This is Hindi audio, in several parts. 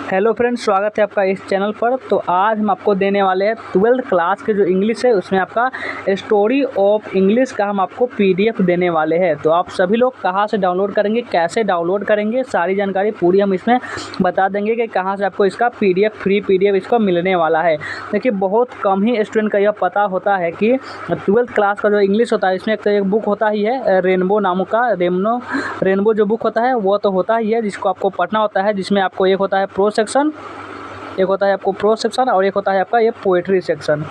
हेलो फ्रेंड्स, स्वागत है आपका इस चैनल पर। तो आज हम आपको देने वाले हैं 12th क्लास के जो इंग्लिश है उसमें आपका स्टोरी ऑफ इंग्लिश का हम आपको पीडीएफ देने वाले हैं। तो आप सभी लोग कहाँ से डाउनलोड करेंगे, कैसे डाउनलोड करेंगे, सारी जानकारी पूरी हम इसमें बता देंगे कि कहाँ से आपको इसका पीडीएफ फ्री पीडीएफ इसको मिलने वाला है। देखिए, बहुत कम ही स्टूडेंट का यह पता होता है कि 12th क्लास का जो इंग्लिश होता है इसमें एक बुक होता ही है रेनबो नामक का। रेनबो जो बुक होता है वो तो होता ही है जिसको आपको पढ़ना होता है, जिसमें आपको एक होता है प्रो सेक्शन, एक होता है आपको प्रो सेक्शन और एक होता है आपका ये पोएट्री सेक्शन।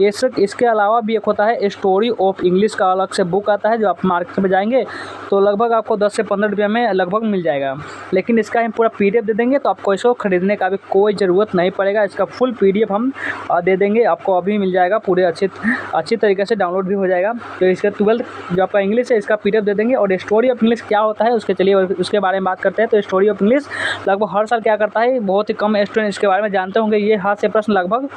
इसके अलावा भी एक होता है स्टोरी ऑफ इंग्लिश का अलग से बुक आता है जो आप मार्केट में जाएंगे तो लगभग आपको 10 से 15 रुपये में लगभग मिल जाएगा। लेकिन इसका हम पूरा पीडीएफ दे देंगे तो आपको इसको ख़रीदने का भी कोई ज़रूरत नहीं पड़ेगा। इसका फुल पीडीएफ हम दे देंगे, आपको अभी मिल जाएगा, पूरे अच्छी तरीके से डाउनलोड भी हो जाएगा। तो इसका 12th जो आपका इंग्लिश है इसका पीडीएफ दे देंगे। और स्टोरी ऑफ इंग्लिश क्या होता है उसके बारे में बात करते हैं। तो स्टोरी ऑफ इंग्लिश लगभग हर साल क्या करता है, बहुत ही कम स्टूडेंट इसके बारे में जानते होंगे। ये हाथ से प्रश्न लगभग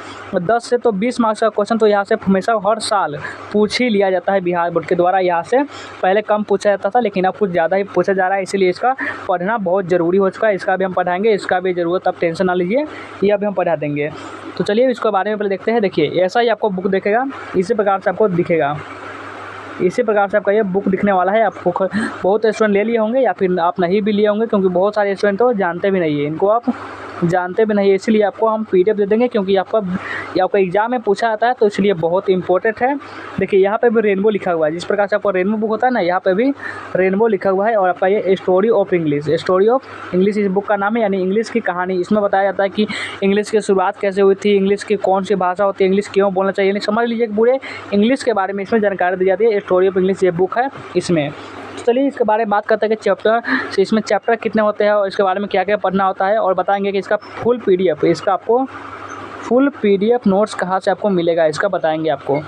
10 से 20 मार्क्स का क्वेश्चन तो यहाँ से हमेशा हर साल पूछ ही लिया जाता है बिहार बोर्ड के द्वारा। यहाँ से पहले कम पूछा जाता था लेकिन अब कुछ ज़्यादा ही पूछा जा रहा है, इसीलिए इसका पढ़ना बहुत ज़रूरी हो चुका है। इसका भी हम पढ़ाएंगे, इसका भी ज़रूरत, आप टेंशन ना लीजिए, यह भी हम पढ़ा देंगे। तो चलिए इसके बारे में पहले देखते हैं। देखिए, ऐसा ही आपको बुक दिखेगा, इसी प्रकार से आपको दिखेगा, इसी प्रकार से आपका ये बुक दिखने वाला है। आपको बहुत स्टूडेंट ले लिए होंगे या फिर आप नहीं भी लिए होंगे, क्योंकि बहुत सारे स्टूडेंट तो जानते भी नहीं है, इनको आप जानते भी नहीं है, इसीलिए आपको हम पीडीएफ दे देंगे क्योंकि आपका एग्जाम में पूछा जाता है तो इसलिए बहुत इंपॉर्टेंट है। देखिए, यहाँ पे भी रेनबो लिखा हुआ है, जिस प्रकार से आपको रेनबो बुक होता है ना, यहाँ पे भी रेनबो लिखा हुआ है। और आपका ये स्टोरी ऑफ इंग्लिश इस बुक का नाम है, यानी इंग्लिश की कहानी। इसमें बताया जाता है कि इंग्लिश की शुरुआत कैसे हुई थी, इंग्लिश की कौन सी भाषा होती है, इंग्लिश क्यों बोलना चाहिए, समझ लीजिए पूरे इंग्लिश के बारे में इसमें जानकारी दी जाती है। स्टोरी ऑफ इंग्लिश ये बुक है इसमें। तो चलिए इसके बारे में बात करते हैं कि इसमें चैप्टर कितने होते हैं और इसके बारे में क्या क्या पढ़ना होता है, और बताएंगे कि इसका फुल पीडीएफ नोट्स कहाँ से आपको मिलेगा, इसका बताएंगे आपको।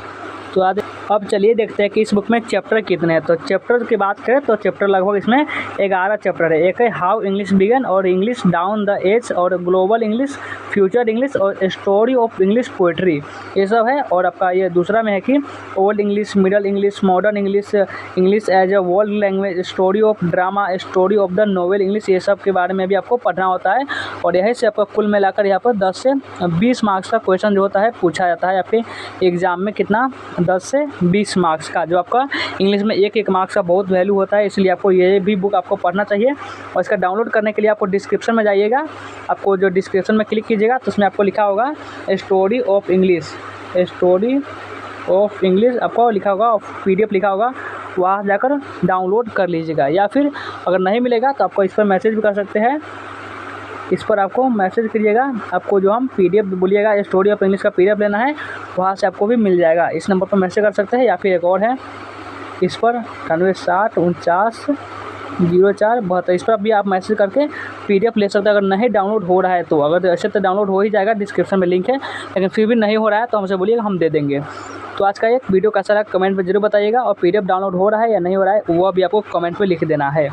तो अब चलिए देखते हैं कि इस बुक में चैप्टर कितने हैं। तो चैप्टर की बात करें तो चैप्टर लगभग इसमें 11 चैप्टर है। एक है हाउ इंग्लिश बिगन और इंग्लिश डाउन द एज और ग्लोबल इंग्लिश, फ्यूचर इंग्लिश और स्टोरी ऑफ इंग्लिश पोएट्री, ये सब है। और आपका ये दूसरा में है कि old English, middle English, modern English, English as a world language, story of drama, story of the novel English, ये सब के बारे में भी आपको पढ़ना होता है। और यही से आपका कुल मिलाकर यहाँ पर 10 से 20 मार्क्स का क्वेश्चन जो होता है पूछा जाता है आपके एग्जाम में। कितना? 10 से 20 मार्क्स का, जो आपका इंग्लिश में एक मार्क्स का बहुत वैल्यू होता है, इसलिए आपको ये भी बुक आपको पढ़ना चाहिए। और इसका डाउनलोड करने के लिए आपको डिस्क्रिप्शन में जाइएगा, आपको जो डिस्क्रिप्शन में क्लिक कीजिएगा तो उसमें आपको लिखा होगा स्टोरी ऑफ इंग्लिश आपको लिखा होगा, पीडीएफ लिखा होगा, वहाँ जाकर डाउनलोड कर लीजिएगा। या फिर अगर नहीं मिलेगा तो आपको इस पर मैसेज भी कर सकते हैं, इस पर आपको मैसेज करिएगा, आपको जो हम पीडीएफ बोलिएगा स्टोरी ऑफ इंग्लिश का पीडीएफ लेना है, वहाँ से आपको भी मिल जाएगा। इस नंबर पर मैसेज कर सकते हैं, या फिर एक और है इस पर 9860490472, इस पर भी आप मैसेज करके पीडीएफ ले सकते हैं। अगर नहीं डाउनलोड हो रहा है तो, अगर ऐसे तो डाउनलोड हो ही जाएगा, डिस्क्रिप्शन में लिंक है, लेकिन फिर भी नहीं हो रहा है तो हमसे बोलिएगा, हम दे देंगे। तो आज का एक वीडियो कैसा लगा कमेंट में जरूर बताइएगा, और पीडीएफ डाउनलोड हो रहा है या नहीं हो रहा है वो भी आपको कमेंट में लिख देना है।